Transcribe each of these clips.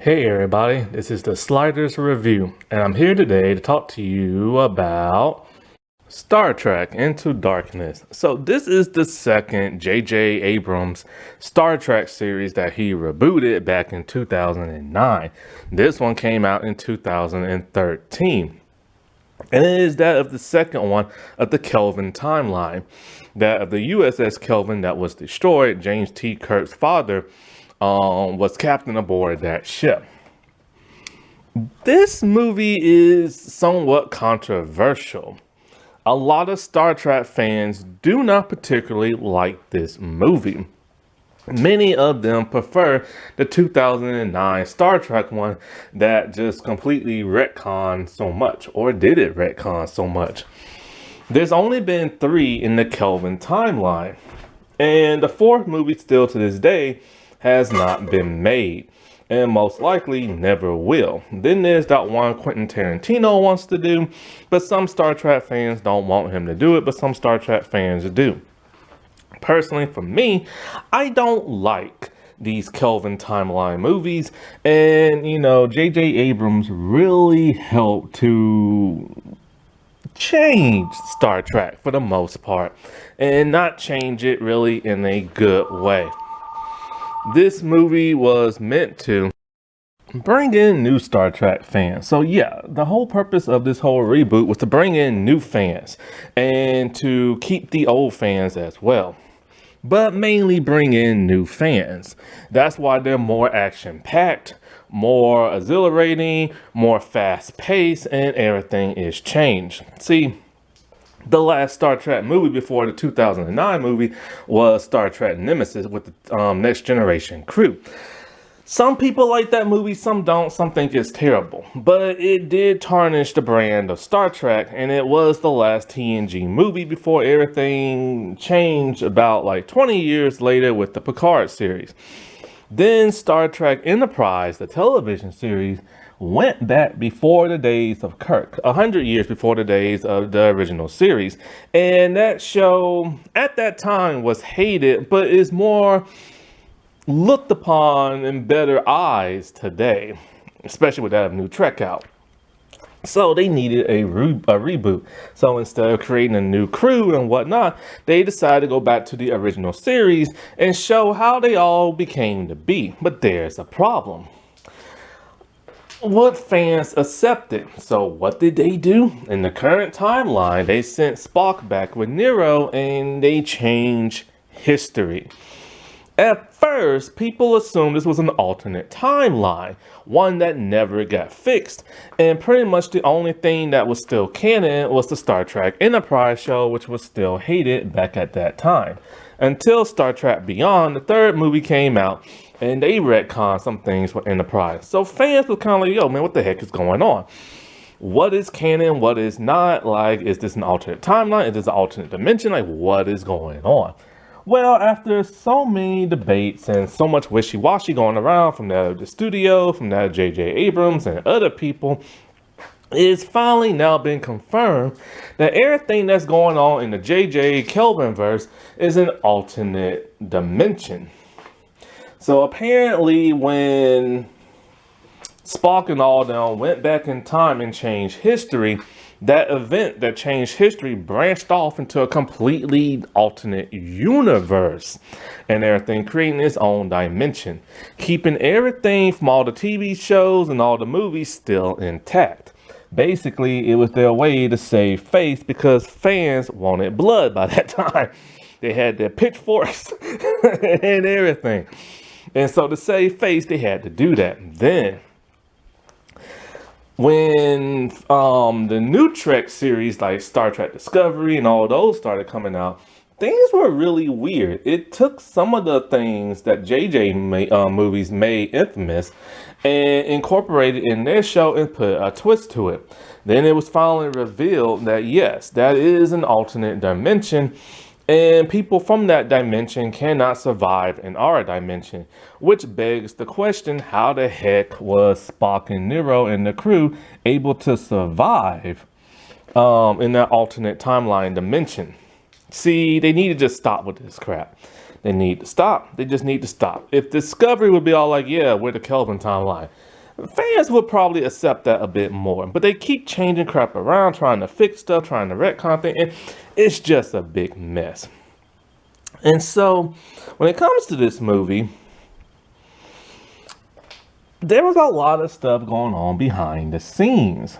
Hey everybody, this is the Sliders Review, and I'm here today to talk to you about Star Trek Into Darkness. So this is the second J.J. Abrams Star Trek series that he rebooted back in 2009. This one came out in 2013. And it is that of the second one of the Kelvin timeline. That of the USS Kelvin that was destroyed. James T. Kirk's father was captain aboard that ship. This movie is somewhat controversial. A lot of Star Trek fans do not particularly like this movie. Many of them prefer the 2009 Star Trek one that just completely retconned so much, or did it retcon so much. There's only been 3 in the Kelvin timeline, and the 4th movie still to this day has not been made, and most likely never will. Then there's that one Quentin Tarantino wants to do, but some Star Trek fans don't want him to do it, but some Star Trek fans do. Personally, for me, I don't like these Kelvin timeline movies, and J.J. Abrams really helped to change Star Trek for the most part, and not change it really in a good way. This movie was meant to bring in new Star Trek fans. So yeah, the whole purpose of this whole reboot was to bring in new fans and to keep the old fans as well. But mainly bring in new fans. That's why they're more action-packed, more exhilarating, more fast-paced, and everything is changed. See, the last Star Trek movie before the 2009 movie was Star Trek Nemesis with the Next Generation crew. Some people like that movie, some don't, some think it's terrible. But it did tarnish the brand of Star Trek, and it was the last TNG movie before everything changed about like 20 years later with the Picard series. Then Star Trek Enterprise, the television series, went back before the days of Kirk, 100 years before the days of the original series. And that show, at that time, was hated, but is more looked upon in better eyes today, especially with that of New Trek out. So they needed a reboot. So instead of creating a new crew and whatnot, they decided to go back to the original series and show how they all became to be. But there's a problem. What fans accepted. So what did they do? In the current timeline, they sent Spock back with Nero and they changed history. At first, people assumed this was an alternate timeline, one that never got fixed, and pretty much the only thing that was still canon was the Star Trek Enterprise show, which was still hated back at that time. Until Star Trek Beyond, the 3rd movie came out, and they retconned some things for Enterprise. So fans were kind of like, yo man, what the heck is going on? What is canon, what is not? Like, is this an alternate timeline? Is this an alternate dimension? Like, what is going on? Well, after so many debates and so much wishy-washy going around from that of the studio, from that of J.J. Abrams and other people, it's finally now been confirmed that everything that's going on in the J.J. Kelvin verse is an alternate dimension. So apparently when Spock and all them went back in time and changed history, that event that changed history branched off into a completely alternate universe and everything, creating its own dimension, keeping everything from all the TV shows and all the movies still intact. Basically, it was their way to save face because fans wanted blood by that time. They had their pitchforks and everything. And so to save face, they had to do that. Then when the new Trek series like Star Trek Discovery and all those started coming out, things were really weird. It took some of the things that JJ movies made infamous and incorporated in their show and put a twist to it. Then it was finally revealed that yes, that is an alternate dimension, and people from that dimension cannot survive in our dimension, which begs the question, how the heck was Spock and Nero and the crew able to survive in that alternate timeline dimension? See, they need to just stop with this crap. They need to stop. They just need to stop. If Discovery would be all like, yeah, we're the Kelvin timeline. fans would probably accept that a bit more. But they keep changing crap around, trying to fix stuff, trying to retcon things, and it's just a big mess. And so, when it comes to this movie, there was a lot of stuff going on behind the scenes.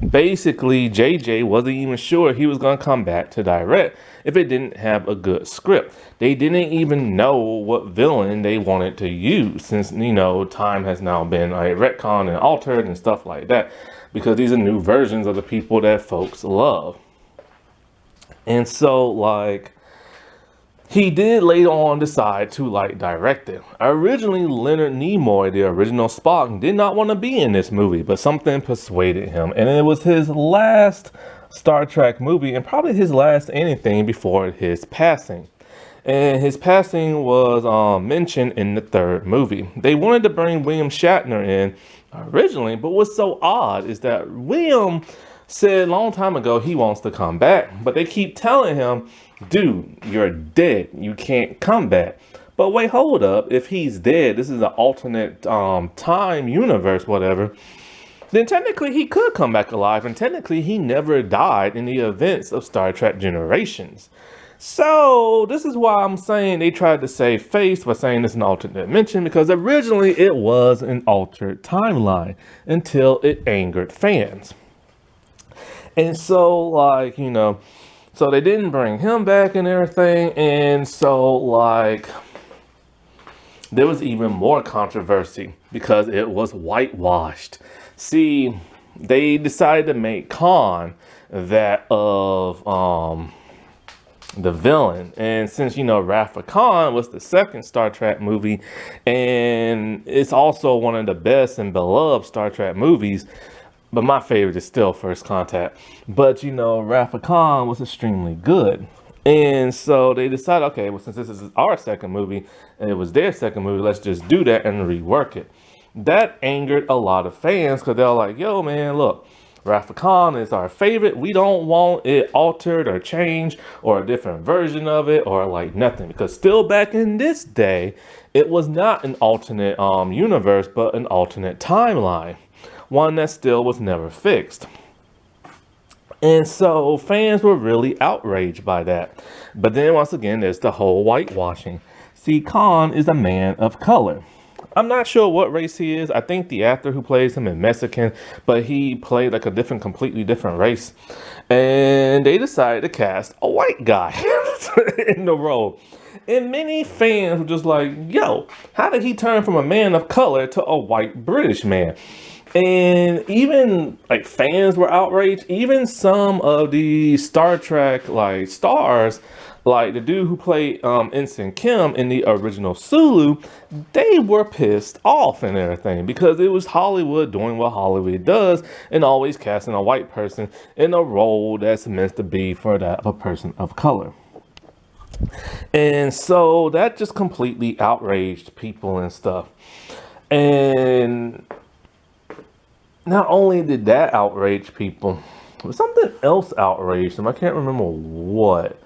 Basically, JJ wasn't even sure he was going to come back to direct if it didn't have a good script. They didn't even know what villain they wanted to use, since, time has now been like retconned and altered and stuff like that, because these are new versions of the people that folks love. And so, he did later on decide to direct it. Originally, Leonard Nimoy, the original Spock, did not want to be in this movie, but something persuaded him, and it was his last Star Trek movie and probably his last anything before his passing. And his passing was mentioned in the third movie. They wanted to bring William Shatner in originally, but what's so odd is that William said a long time ago he wants to come back, but they keep telling him, dude, you're dead, you can't come back. But wait, hold up, if he's dead, this is an alternate time universe, whatever, then technically he could come back alive, and technically he never died in the events of Star Trek Generations. So this is why I'm saying they tried to save face by saying it's an alternate dimension, because originally it was an altered timeline until it angered fans. And so, so they didn't bring him back and everything. And so, there was even more controversy because it was whitewashed. See, they decided to make Khan that of the villain. And since, Wrath of Khan was the second Star Trek movie, and it's also one of the best and beloved Star Trek movies, but my favorite is still First Contact. But, Wrath of Khan was extremely good. And so they decided, okay, well, since this is our second movie, and it was their second movie, let's just do that and rework it. That angered a lot of fans, because they're like, yo, man, look, Wrath of Khan is our favorite. We don't want it altered or changed or a different version of it or nothing. Because still back in this day, it was not an alternate universe, but an alternate timeline. One that still was never fixed. And so fans were really outraged by that. But then once again, there's the whole whitewashing. See, Khan is a man of color. I'm not sure what race he is. I think the actor who plays him is Mexican, but he played a completely different race. And they decided to cast a white guy in the role. And many fans were just like, yo, how did he turn from a man of color to a white British man? And even fans were outraged. Even some of the Star Trek stars, the dude who played Ensign Kim in the original Sulu, they were pissed off and everything, because it was Hollywood doing what Hollywood does and always casting a white person in a role that's meant to be for that of a person of color. And so that just completely outraged people and stuff. And not only did that outrage people, but something else outraged them. I can't remember what.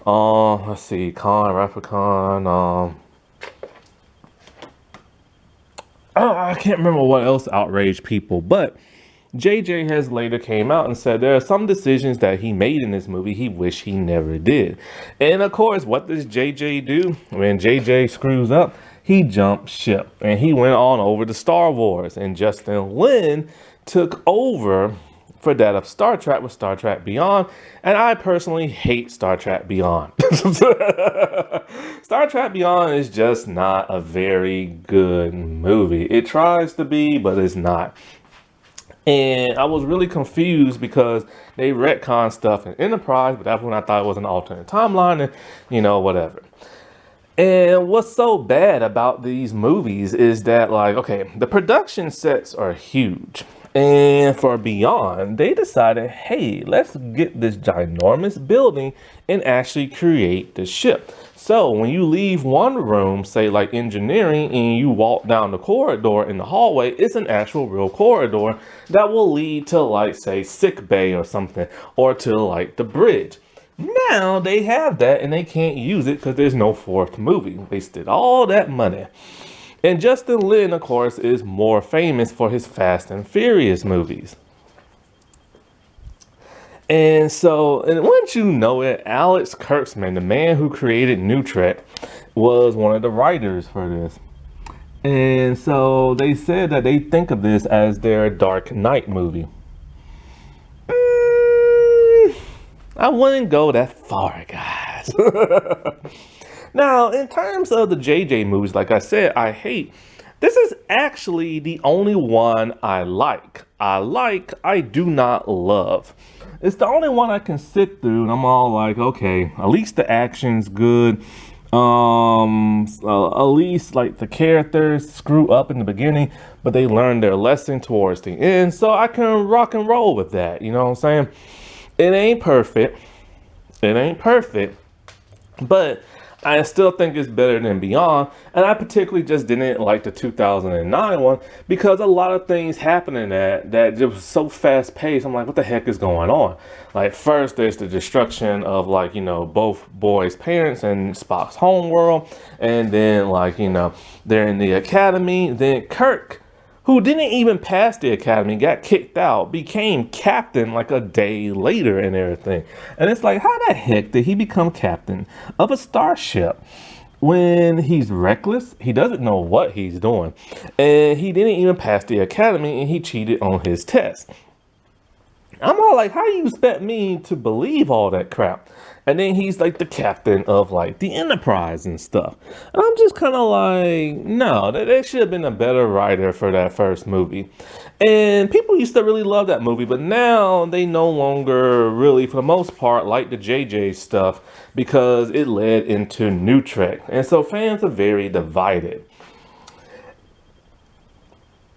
Let's see, Khan, Wrath of Khan, I can't remember what else outraged people, but JJ has later came out and said there are some decisions that he made in this movie he wished he never did. And of course, what does JJ do? When JJ screws up, he jumped ship and he went on over to Star Wars, and Justin Lin took over for that of Star Trek with Star Trek Beyond. And I personally hate Star Trek Beyond. Star Trek Beyond is just not a very good movie. It tries to be, but it's not. And I was really confused because they retcon stuff in Enterprise, but that's when I thought it was an alternate timeline and, whatever. And what's so bad about these movies is that, okay, the production sets are huge. And for Beyond, they decided, hey, let's get this ginormous building and actually create the ship. So when you leave one room, say engineering, and you walk down the corridor in the hallway, it's an actual real corridor that will lead to say sick bay or something, or to the bridge. Now they have that and they can't use it because there's no fourth movie. Wasted all that money. And Justin Lin, of course, is more famous for his Fast and Furious movies. And so, and once you know it, Alex Kurtzman, the man who created New Trek, was one of the writers for this. And so they said that they think of this as their Dark Knight movie. I wouldn't go that far, guys. Now, in terms of the JJ movies, like I said, I hate. This is actually the only one I like. I do not love. It's the only one I can sit through, and I'm all like, okay, at least the action's good. At least like the characters screw up in the beginning, but they learn their lesson towards the end, so I can rock and roll with that. You know what I'm saying? It ain't perfect. It ain't perfect, but I still think it's better than Beyond. And I particularly just didn't like the 2009 one because a lot of things happen in that just was so fast paced. I'm like, what the heck is going on? Like, first there's the destruction of, like, you know, both boys' parents and Spock's homeworld. And then, like, you know, they're in the academy. Then Kirk, who didn't even pass the academy, got kicked out, became captain like a day later and everything. And it's like, how the heck did he become captain of a starship when he's reckless? He doesn't know what he's doing. And he didn't even pass the academy, and he cheated on his test. I'm all like, how do you expect me to believe all that crap? And then he's like the captain of like the Enterprise and stuff. And I'm just kind of like, no, they should have been a better writer for that first movie. And people used to really love that movie, but now they no longer really, for the most part, like the JJ stuff because it led into New Trek. And so fans are very divided.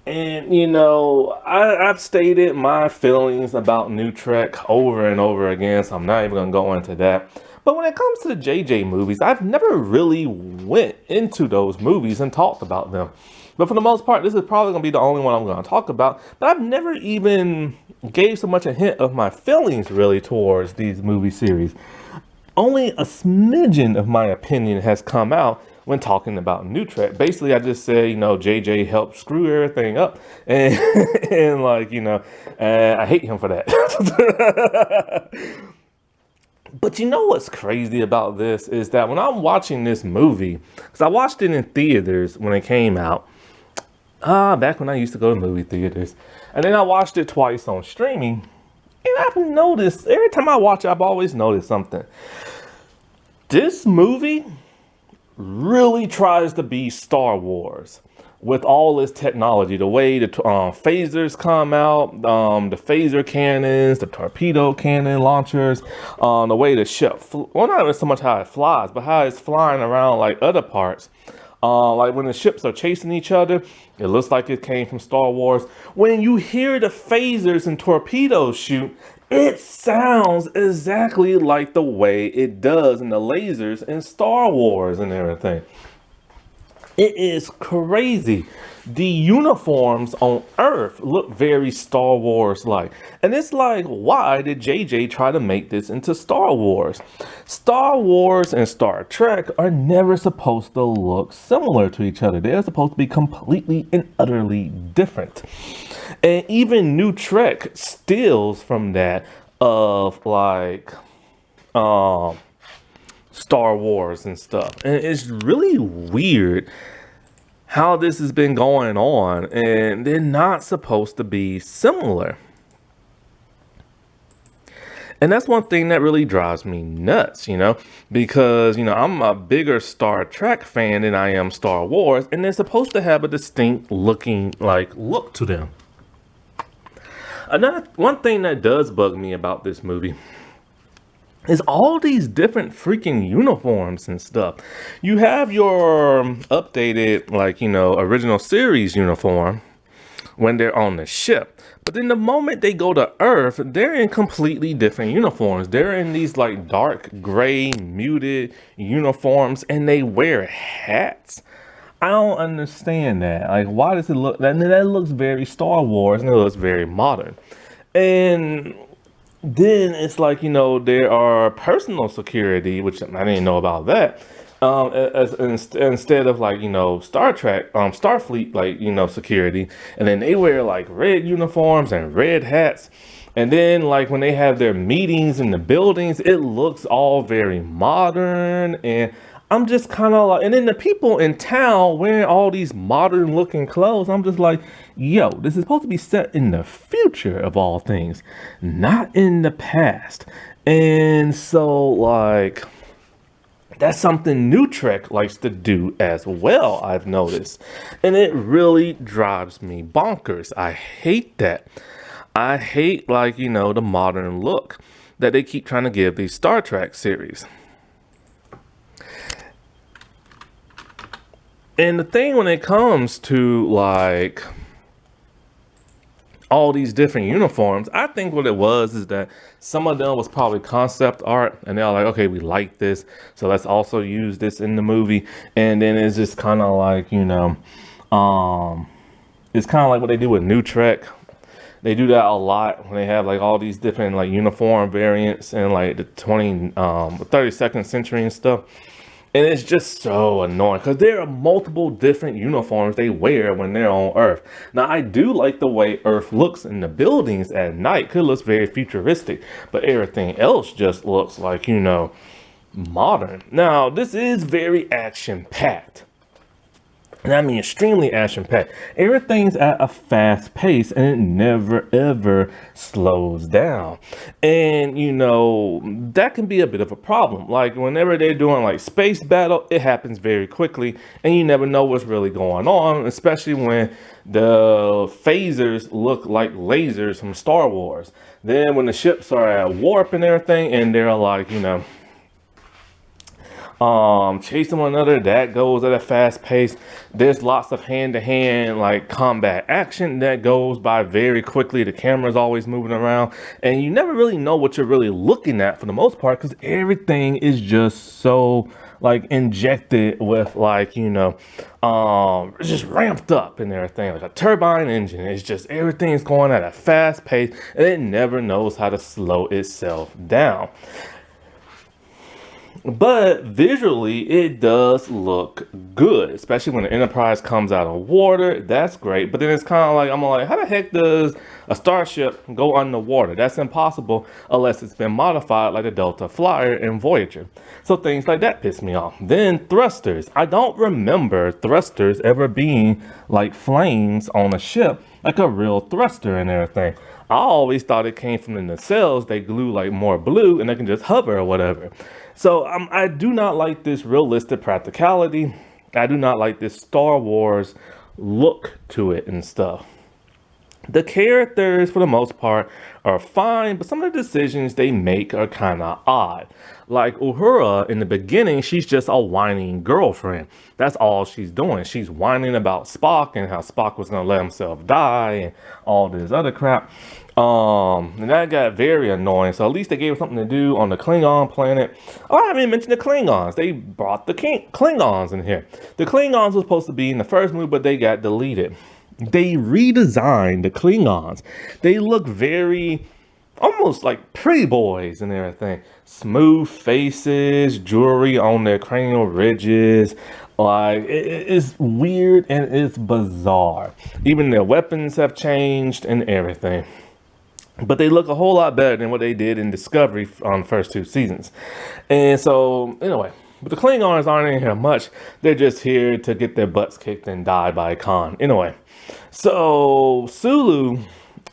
And, you know, I've stated my feelings about New Trek over and over again, so I'm not even going to go into that. But when it comes to the JJ movies, I've never really went into those movies and talked about them. But for the most part, this is probably going to be the only one I'm going to talk about. But I've never even gave so much a hint of my feelings, really, towards these movie series. Only a smidgen of my opinion has come out when talking about New Trek. Basically, I just say, you know, JJ helped screw everything up. And, and like, you know, I hate him for that. But you know what's crazy about this is that when I'm watching this movie, because I watched it in theaters when it came out, back when I used to go to movie theaters, and then I watched it twice on streaming, and I've noticed, every time I watch it, I've always noticed something. This movie really tries to be Star Wars with all this technology, the way the phasers come out, the phaser cannons, the torpedo cannon launchers, the way the ship, well, not even so much how it flies, but how it's flying around like other parts. Like when the ships are chasing each other, it looks like it came from Star Wars. When you hear the phasers and torpedoes shoot, it sounds exactly like the way it does in the lasers in Star Wars and everything. It is crazy. The uniforms on Earth look very Star Wars-like. And it's like, why did JJ try to make this into Star Wars? Star Wars and Star Trek are never supposed to look similar to each other. They're supposed to be completely and utterly different. And even New Trek steals from that of like Star Wars and stuff. And it's really weird how this has been going on, and they're not supposed to be similar. And that's one thing that really drives me nuts, you know, because, you know, I'm a bigger Star Trek fan than I am Star Wars, and they're supposed to have a distinct look to them. Another one thing that does bug me about this movie is all these different freaking uniforms and stuff. You have your updated, like, you know, original series uniform when they're on the ship. But then the moment they go to Earth, they're in completely different uniforms. They're in these like dark gray muted uniforms, and they wear hats. I don't understand that. Like, why does it look that? That looks very Star Wars and it looks very modern. And then it's like, you know, there are personal security, which I didn't know about that. Instead of like Star Trek, Starfleet, like security, and then they wear like red uniforms and red hats. And then, like, when they have their meetings in the buildings, it looks all very modern. And I'm just kind of like, and then the people in town wearing all these modern looking clothes, I'm just like, yo, this is supposed to be set in the future of all things, not in the past. And so, like, that's something New Trek likes to do as well, I've noticed. And it really drives me bonkers. I hate that. I hate, like, the modern look that they keep trying to give these Star Trek series. And the thing when it comes to, like, all these different uniforms, I think what it was is that some of them was probably concept art, and they're like, okay, we like this, so let's also use this in the movie. And then it's just kind of like, it's kind of like what they do with New Trek. They do that a lot when they have like all these different like uniform variants in like the 32nd century and stuff. And it's just so annoying because there are multiple different uniforms they wear when they're on Earth. Now, I do like the way Earth looks in the buildings at night because it looks very futuristic, but everything else just looks like, modern. Now, this is very action-packed. And I mean extremely action-packed. Everything's at a fast pace and it never ever slows down. And that can be a bit of a problem. Like whenever they're doing like space battle, it happens very quickly and you never know what's really going on, especially when the phasers look like lasers from Star Wars. Then when the ships are at warp and everything and they're like, chasing one another, that goes at a fast pace. There's lots of hand-to-hand like combat action that goes by very quickly. The camera's always moving around and you never really know what you're really looking at for the most part because everything is just so like injected with like it's just ramped up and everything, like a turbine engine. It's just everything's going at a fast pace and it never knows how to slow itself down. But visually, it does look good, especially when the Enterprise comes out of water. That's great. But then it's kind of like, I'm like, how the heck does a starship go underwater? That's impossible unless it's been modified like the Delta Flyer and Voyager. So things like that piss me off. Then thrusters. I don't remember thrusters ever being like flames on a ship, like a real thruster and everything. I always thought it came from the nacelles. They glue like more blue and they can just hover or whatever. So I do not like this realistic practicality. I do not like this Star Wars look to it and stuff. The characters, for the most part, are fine, but some of the decisions they make are kind of odd. Like Uhura, in the beginning, she's just a whining girlfriend. That's all she's doing. She's whining about Spock and how Spock was going to let himself die and all this other crap. And that got very annoying. So at least they gave her something to do on the Klingon planet. Oh, I haven't even mentioned the Klingons. They brought the Klingons in here. The Klingons were supposed to be in the first movie, but they got deleted. They redesigned the Klingons. They look very, almost like pretty boys and everything. Smooth faces, jewelry on their cranial ridges. Like, it's weird and it's bizarre. Even their weapons have changed and everything. But they look a whole lot better than what they did in Discovery on the first 2 seasons. And so, anyway, but the Klingons aren't in here much. They're just here to get their butts kicked and die by Khan. Anyway, so Sulu,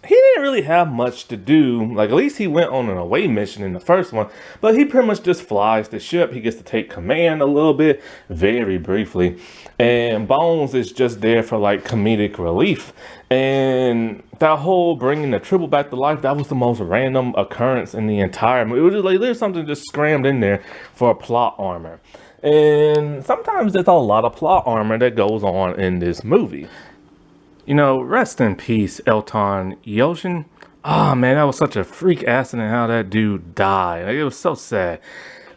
he didn't really have much to do. Like, at least he went on an away mission in the first one. But he pretty much just flies the ship. He gets to take command a little bit, very briefly. And Bones is just there for, like, comedic relief. And that whole bringing the Tribble back to life, that was the most random occurrence in the entire movie. It was just like, there's something just scrammed in there for plot armor. And sometimes there's a lot of plot armor that goes on in this movie. Rest in peace, Elton Yoshin. Ah, man, that was such a freak accident how that dude died. Like, it was so sad.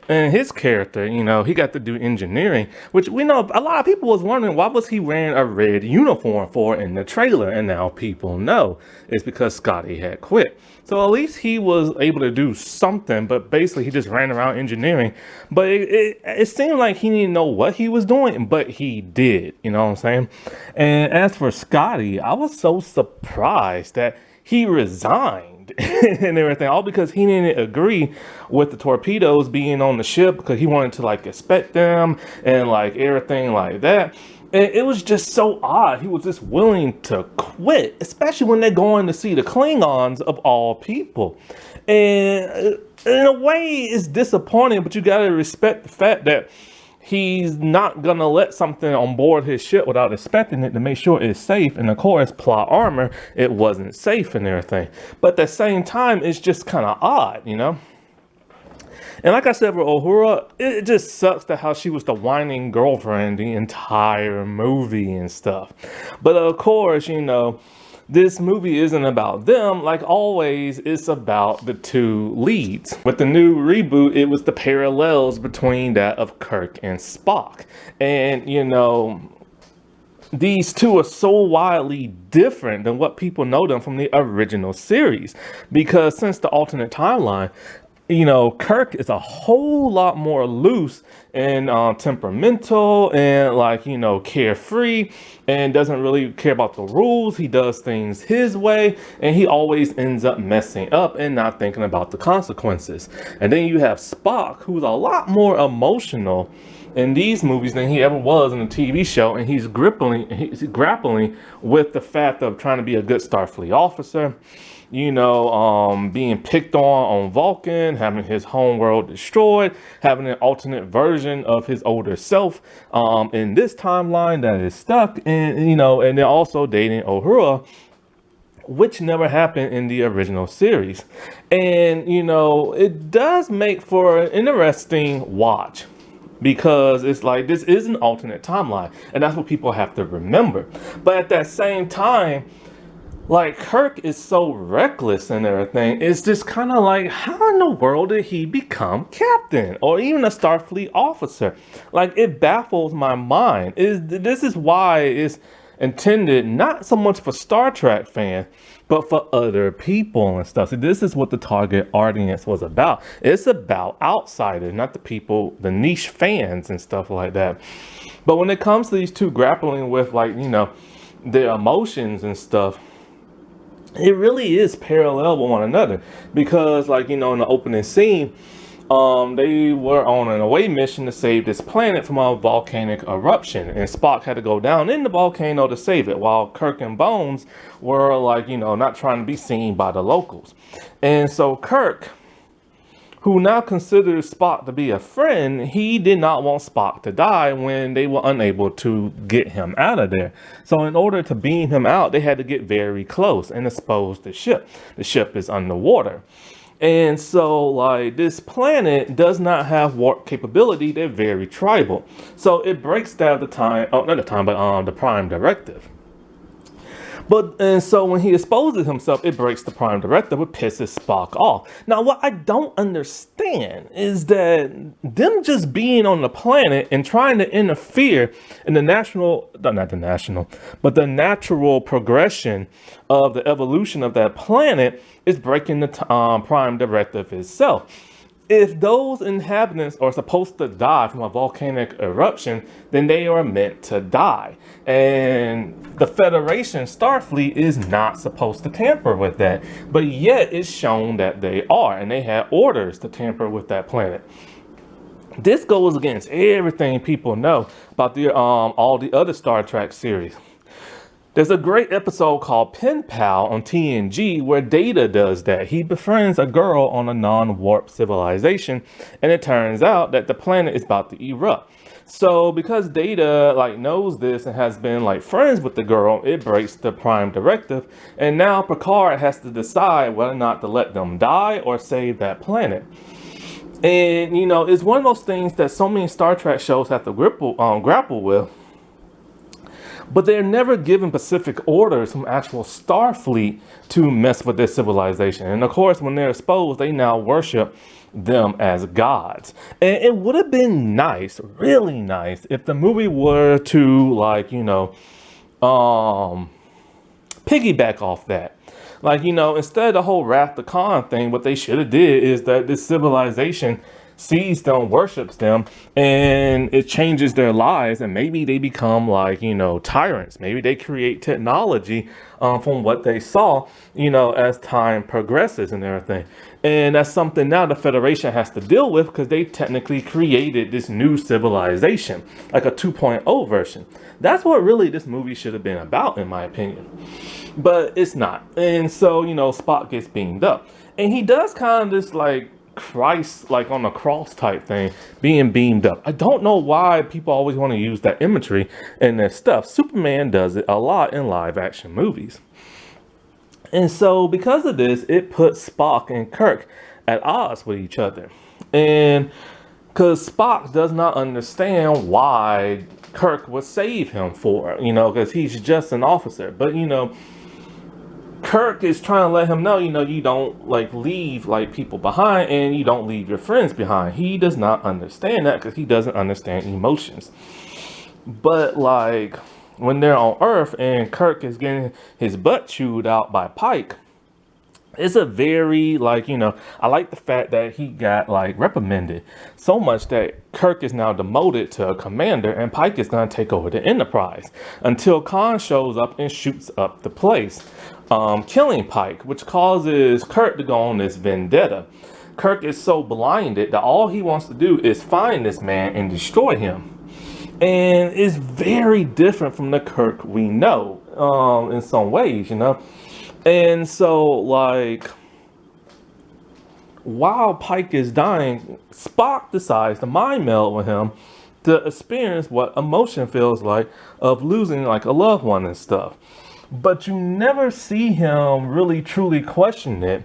And his character, he got to do engineering, which we know a lot of people was wondering why was he wearing a red uniform for in the trailer, and now people know it's because Scotty had quit. So at least he was able to do something, but basically he just ran around engineering. But it seemed like he didn't know what he was doing, but he did. You know what I'm saying? And as for Scotty, I was so surprised that he resigned and everything, all because he didn't agree with the torpedoes being on the ship, because he wanted to like inspect them and like everything like that. And it was just so odd. He was just willing to quit, especially when they're going to see the Klingons of all people. And in a way, it's disappointing, but you got to respect the fact that he's not gonna let something on board his ship without inspecting it to make sure it's safe. And of course, plot armor, it wasn't safe and everything. But at the same time, it's just kind of odd, And like I said, for Uhura, it just sucks that how she was the whining girlfriend the entire movie and stuff. But of course, this movie isn't about them. Like always, it's about the two leads. With the new reboot, it was the parallels between that of Kirk and Spock. And, these two are so wildly different than what people know them from the original series. Because since the alternate timeline, Kirk is a whole lot more loose and temperamental and carefree, and doesn't really care about the rules. He does things his way, and he always ends up messing up and not thinking about the consequences. And then you have Spock, who's a lot more emotional in these movies than he ever was in the TV show, and he's grappling with the fact of trying to be a good Starfleet officer, being picked on Vulcan, having his homeworld destroyed, having an alternate version of his older self in this timeline that is stuck, and and then also dating Uhura, which never happened in the original series. And it does make for an interesting watch, because it's like this is an alternate timeline, and that's what people have to remember. But at that same time, like, Kirk is so reckless and everything. It's just kind of like, how in the world did he become captain or even a Starfleet officer? Like, it baffles my mind. This is why it's intended not so much for Star Trek fans, but for other people and stuff. See, this is what the target audience was about. It's about outsiders, not the people, the niche fans and stuff like that. But when it comes to these two grappling with, their emotions and stuff, it really is parallel with one another, because in the opening scene, they were on an away mission to save this planet from a volcanic eruption, and Spock had to go down in the volcano to save it, while Kirk and Bones were not trying to be seen by the locals. And so Kirk, who now considers Spock to be a friend, he did not want Spock to die when they were unable to get him out of there. So in order to beam him out, they had to get very close and expose the ship. The ship is underwater. And so this planet does not have warp capability. They're very tribal. So it breaks down the Prime Directive. And so when he exposes himself, it breaks the Prime Directive, which pisses Spock off. Now, what I don't understand is that them just being on the planet and trying to interfere in the natural progression of the evolution of that planet is breaking the Prime Directive itself. If those inhabitants are supposed to die from a volcanic eruption, then they are meant to die. And the Federation, Starfleet, is not supposed to tamper with that. But yet it's shown that they are, and they had orders to tamper with that planet. This goes against everything people know about all the other Star Trek series. There's a great episode called Pen Pal on TNG where Data does that. He befriends a girl on a non-warp civilization, and it turns out that the planet is about to erupt. So because Data knows this and has been friends with the girl, it breaks the Prime Directive, and now Picard has to decide whether or not to let them die or save that planet. And it's one of those things that so many Star Trek shows have to grapple with. But they're never given specific orders from actual Starfleet to mess with their civilization. And of course, when they're exposed, they now worship them as gods. And it would have been nice, really nice, if the movie were to, like, piggyback off that. Like, instead of the whole Wrath of Khan thing, what they should have did is that this civilization sees them, worships them, and it changes their lives, and maybe they become like, tyrants. Maybe they create technology from what they saw, as time progresses and everything. And that's something now the Federation has to deal with, because they technically created this new civilization, like a 2.0 version. That's what really this movie should have been about, in my opinion. But it's not. And so, Spock gets beamed up. And he does kind of this, like, Christ, like on a cross type thing, being beamed up. I don't know why people always want to use that imagery in their stuff. Superman does it a lot in live action movies. And so because of this, it puts Spock and Kirk at odds with each other. And because Spock does not understand why Kirk would save him for, because he's just an officer. But, Kirk is trying to let him know, you don't like leave like people behind, and you don't leave your friends behind. He does not understand that, because he doesn't understand emotions. But like when they're on Earth and Kirk is getting his butt chewed out by Pike, it's a very, like, I like the fact that he got like reprimanded so much that Kirk is now demoted to a commander, and Pike is going to take over the Enterprise until Khan shows up and shoots up the place, killing Pike, which causes Kirk to go on this vendetta. Kirk is so blinded that all he wants to do is find this man and destroy him. And it's very different from the Kirk we know, in some ways, And so, like, while Pike is dying, Spock decides to mind meld with him to experience what emotion feels like of losing, like, a loved one and stuff. But you never see him really truly question it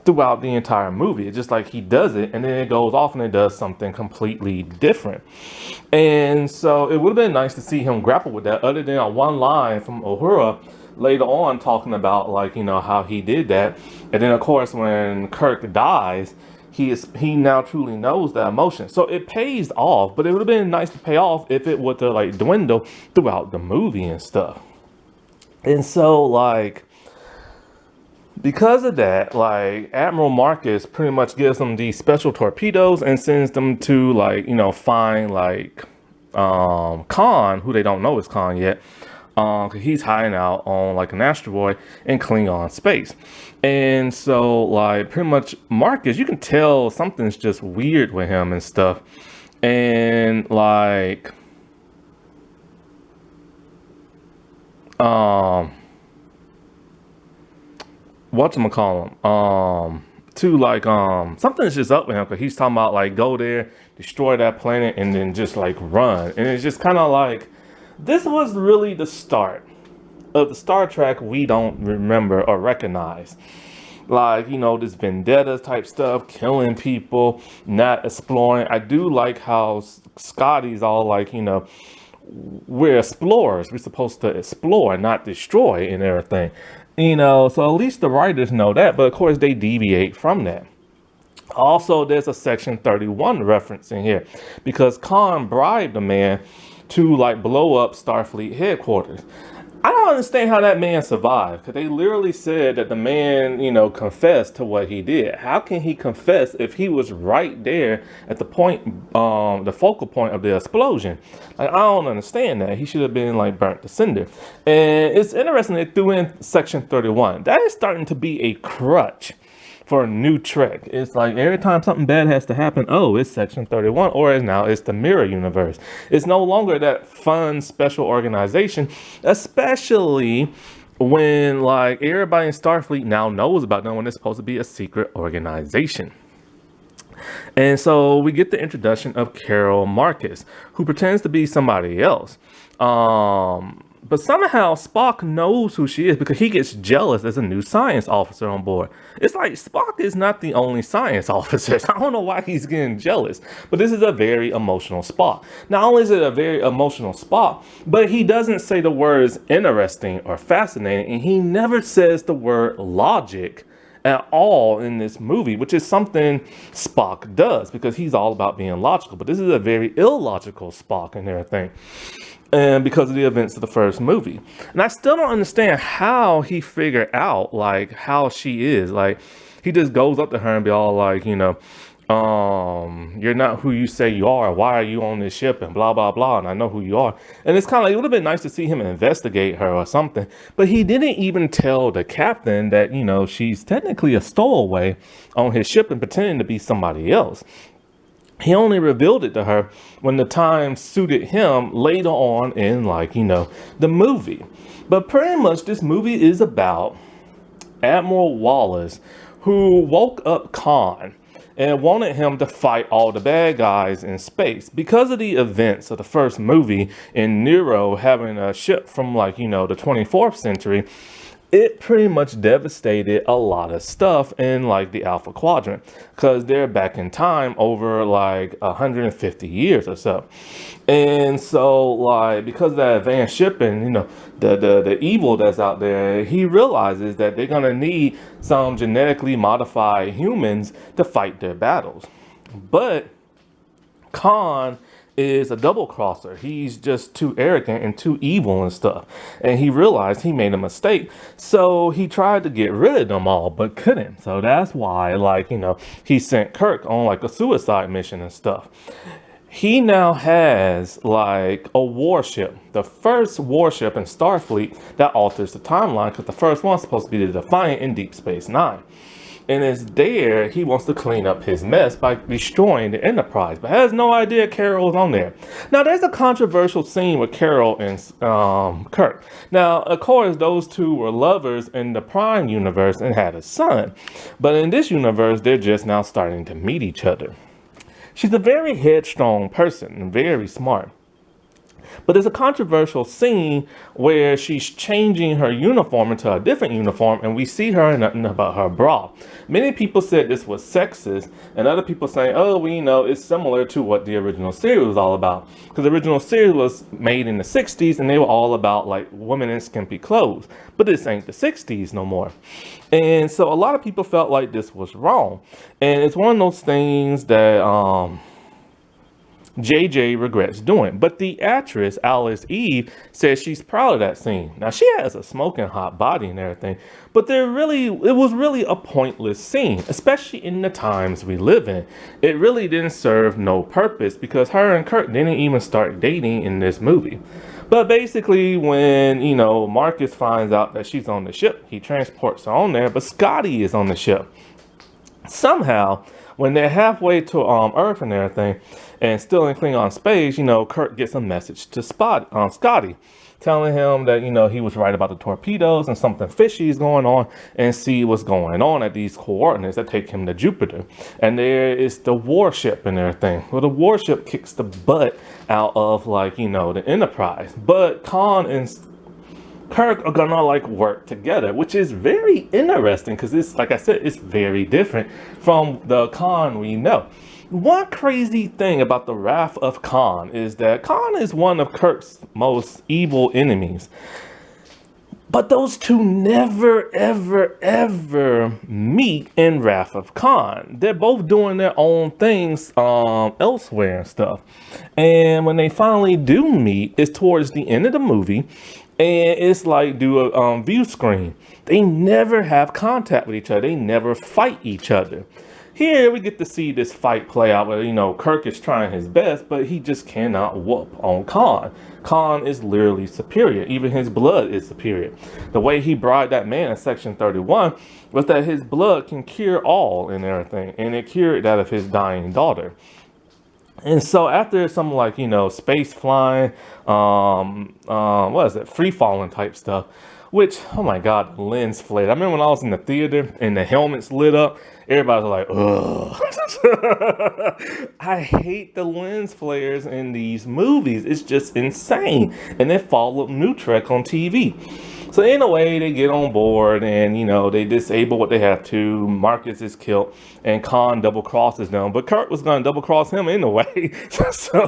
throughout the entire movie. It's just like he does it, and then it goes off and it does something completely different. And so it would have been nice to see him grapple with that, other than a one line from Uhura later on talking about, like, how he did that. And then of course when Kirk dies, he now truly knows that emotion. So it pays off, but it would have been nice to pay off if it would to like dwindle throughout the movie and stuff. And so, like, because of that, like, Admiral Marcus pretty much gives them these special torpedoes and sends them to, like, find, like, Khan, who they don't know is Khan yet. Cause he's hiding out on, like, an asteroid in Klingon space. And so, like, pretty much Marcus, you can tell something's just weird with him and stuff. And, like, whatchamacallem, to like, something's just up with him, because he's talking about like go there, destroy that planet, and then just like run. And it's just kind of like, this was really the start of the Star Trek we don't remember or recognize. Like, this vendetta type stuff, killing people, not exploring. I do like how Scotty's all like, we're explorers. We're supposed to explore, not destroy and everything. So at least the writers know that, but of course they deviate from that. Also, there's a Section 31 reference in here, because Khan bribed a man to like blow up Starfleet headquarters. I don't understand how that man survived, because they literally said that the man, confessed to what he did. How can he confess if he was right there at the point, the focal point of the explosion? Like, I don't understand that. He should have been like burnt to cinder. And it's interesting they threw in Section 31. That is starting to be a crutch for a new Trek. It's like every time something bad has to happen, oh, it's Section 31, or now it's the Mirror Universe. It's no longer that fun special organization, especially when like everybody in Starfleet now knows about them when it's supposed to be a secret organization. And so we get the introduction of Carol Marcus, who pretends to be somebody else. But somehow Spock knows who she is, because he gets jealous as a new science officer on board. It's like Spock is not the only science officer. I don't know why he's getting jealous, but this is a very emotional Spock. Not only is it a very emotional Spock, but he doesn't say the words interesting or fascinating, and he never says the word logic at all in this movie, which is something Spock does because he's all about being logical. But this is a very illogical Spock and everything. And because of the events of the first movie. And I still don't understand how he figured out like how she is. Like he just goes up to her and be all like, you're not who you say you are. Why are you on this ship? And blah, blah, blah. And I know who you are. And it's kind of like, it would have been nice to see him investigate her or something. But he didn't even tell the captain that, she's technically a stowaway on his ship and pretending to be somebody else. He only revealed it to her when the time suited him later on in the movie. But pretty much this movie is about Admiral Wallace, who woke up Khan and wanted him to fight all the bad guys in space. Because of the events of the first movie in Nero having a ship from the 24th century, it pretty much devastated a lot of stuff in the Alpha Quadrant because they're back in time over 150 years or so. And so because of that advanced shipping, the evil that's out there, he realizes that they're gonna need some genetically modified humans to fight their battles. But Khan is a double crosser. He's just too arrogant and too evil and stuff. And he realized he made a mistake. So he tried to get rid of them all, but couldn't. So that's why, he sent Kirk on a suicide mission and stuff. He now has a warship, the first warship in Starfleet that alters the timeline because the first one's supposed to be the Defiant in Deep Space Nine. And it's there he wants to clean up his mess by destroying the Enterprise, but has no idea Carol's on there. Now, there's a controversial scene with Carol and Kirk. Now, of course, those two were lovers in the Prime universe and had a son. But in this universe, they're just now starting to meet each other. She's a very headstrong person and very smart. But there's a controversial scene where she's changing her uniform into a different uniform, and we see her in nothing about her bra. Many people said this was sexist, and other people saying, it's similar to what the original series was all about. Because the original series was made in the 60s, and they were all about women in skimpy clothes. But this ain't the 60s no more. And so a lot of people felt like this was wrong. And it's one of those things that JJ regrets doing. But the actress, Alice Eve, says she's proud of that scene. Now, she has a smoking hot body and everything, but it was really a pointless scene, especially in the times we live in. It really didn't serve no purpose because her and Kirk didn't even start dating in this movie. But basically, when, Marcus finds out that she's on the ship, he transports her on there, but Scotty is on the ship. Somehow, when they're halfway to Earth and everything, and still in Klingon space, Kirk gets a message to Scotty, telling him that, he was right about the torpedoes and something fishy is going on, and see what's going on at these coordinates that take him to Jupiter. And there is the warship and everything. Well, the warship kicks the butt out of the Enterprise. But Khan and Kirk are gonna work together, which is very interesting because it's, like I said, it's very different from the Khan we know. One crazy thing about the Wrath of Khan is that Khan is one of Kirk's most evil enemies. But those two never, ever, ever meet in Wrath of Khan. They're both doing their own things elsewhere and stuff. And when they finally do meet, it's towards the end of the movie. And it's do a view screen. They never have contact with each other. They never fight each other. Here we get to see this fight play out where, Kirk is trying his best, but he just cannot whoop on Khan. Khan is literally superior. Even his blood is superior. The way he bribed that man in Section 31 was that his blood can cure all and everything. And it cured that of his dying daughter. And so after some space flying, free falling type stuff, which, oh my God, the lens flared. I remember when I was in the theater and the helmets lit up, everybody was like, ugh. I hate the lens flares in these movies. It's just insane. And it followed New Trek on TV. So in a way, they get on board and, they disable what they have to. Marcus is killed and Khan double crosses them. But Kirk was going to double cross him anyway. So,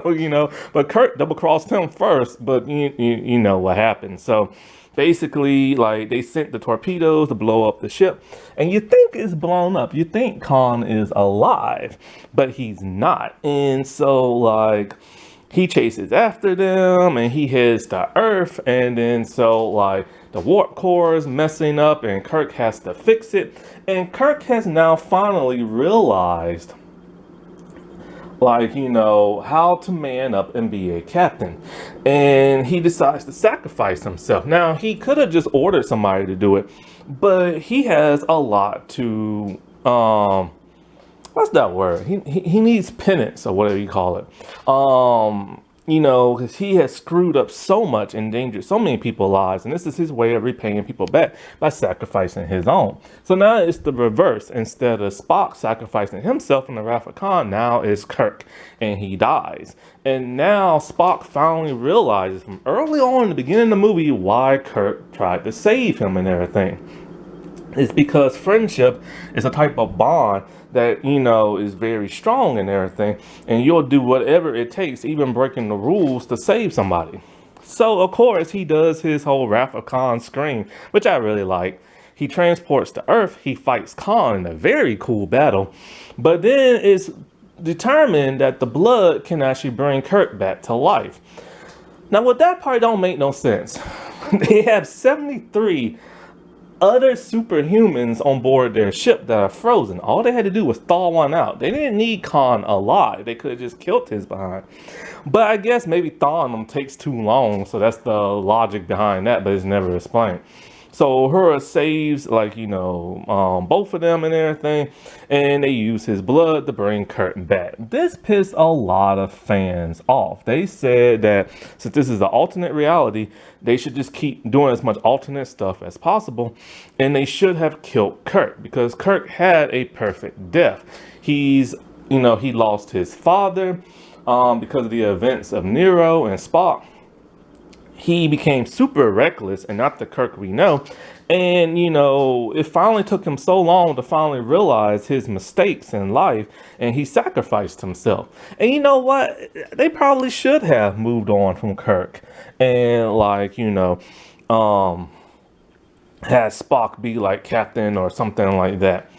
but Kirk double crossed him first. But you know what happened. So basically, like, they sent the torpedoes to blow up the ship. And you think it's blown up. You think Khan is alive. But he's not. And so, like, he chases after them and he heads to Earth, and then so like the warp core is messing up and Kirk has to fix it. And Kirk has now finally realized, like, how to man up and be a captain. And he decides to sacrifice himself. Now, he could have just ordered somebody to do it, but he has a lot to what's that word? He needs penance or whatever you call it. Because he has screwed up so much, endangered so many people's lives, and this is his way of repaying people back by sacrificing his own. So now it's the reverse. Instead of Spock sacrificing himself in the Wrath of Khan, now it's Kirk, and he dies. And now Spock finally realizes from early on in the beginning of the movie why Kirk tried to save him and everything. It's because friendship is a type of bond that, is very strong and everything. And you'll do whatever it takes, even breaking the rules, to save somebody. So, of course, he does his whole Wrath of Khan scream, which I really like. He transports to Earth. He fights Khan in a very cool battle. But then it's determined that the blood can actually bring Kirk back to life. Now, what that part don't make no sense. They have 73 other superhumans on board their ship that are frozen. All they had to do was thaw one out. They didn't need Khan alive. They could have just killed his behind. But I guess maybe thawing them takes too long, so that's the logic behind that, but it's never explained. So Uhura saves, both of them and everything, and they use his blood to bring Kirk back. This pissed a lot of fans off. They said that since this is an alternate reality, they should just keep doing as much alternate stuff as possible, and they should have killed Kirk, because Kirk had a perfect death. He lost his father because of the events of Nero and Spock. He became super reckless and not the Kirk we know. And, it finally took him so long to finally realize his mistakes in life, and he sacrificed himself. And you know what? They probably should have moved on from Kirk and, had Spock be like captain or something like that.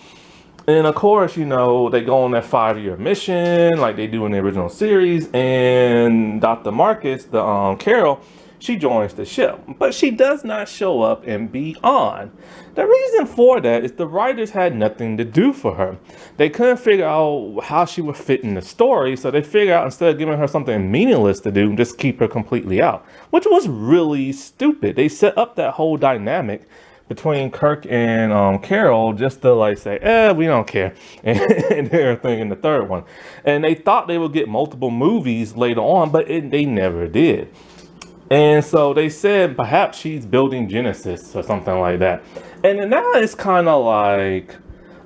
And of course, they go on that 5-year mission like they do in the original series, and Dr. Marcus, the Carol, she joins the ship, but she does not show up in Beyond. The reason for that is the writers had nothing to do for her. They couldn't figure out how she would fit in the story, so they figured out instead of giving her something meaningless to do, just keep her completely out, which was really stupid. They set up that whole dynamic between Kirk and Carol just to say, we don't care, and everything in the third one. And they thought they would get multiple movies later on, but they never did. And so they said perhaps she's building Genesis or something like that. And then now it's kind of like,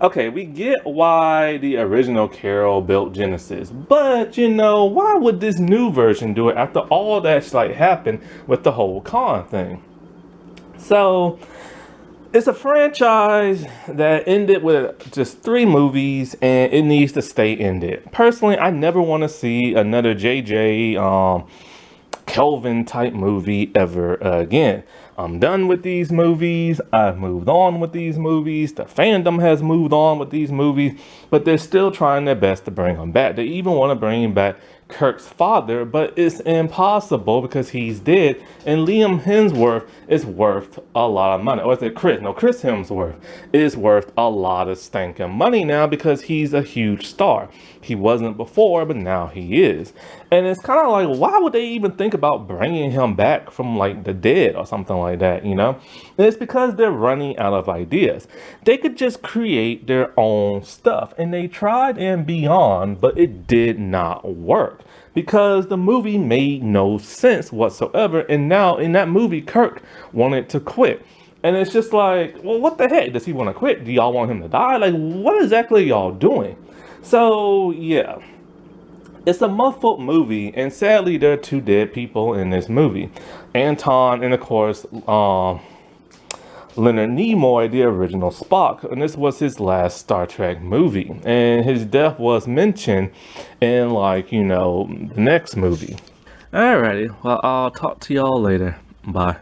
okay, we get why the original Carol built Genesis, but why would this new version do it after all that's happened with the whole Khan thing? So it's a franchise that ended with just 3 movies, and it needs to stay ended. Personally, I never want to see another JJ Kelvin type movie ever again. I'm done with these movies. I've moved on with these movies. The fandom has moved on with these movies, but they're still trying their best to bring them back. They even want to bring back Kirk's father, but it's impossible because he's dead, and Liam Hemsworth is worth a lot of money. Or is it Chris? No, Chris Hemsworth is worth a lot of stinking money now because he's a huge star. He wasn't before, but now he is. And it's kind of like, why would they even think about bringing him back from the dead or something like that, And it's because they're running out of ideas. They could just create their own stuff, and they tried in Beyond, but it did not work because the movie made no sense whatsoever. And now in that movie, Kirk wanted to quit. And it's just like, well, what the heck? Does he want to quit? Do y'all want him to die? What exactly y'all doing? So, yeah. It's a muffled movie, and sadly, there are 2 dead people in this movie. Anton and, of course, Leonard Nimoy, the original Spock, and this was his last Star Trek movie. And his death was mentioned in, like, you know, the next movie. Alrighty, well, I'll talk to y'all later. Bye.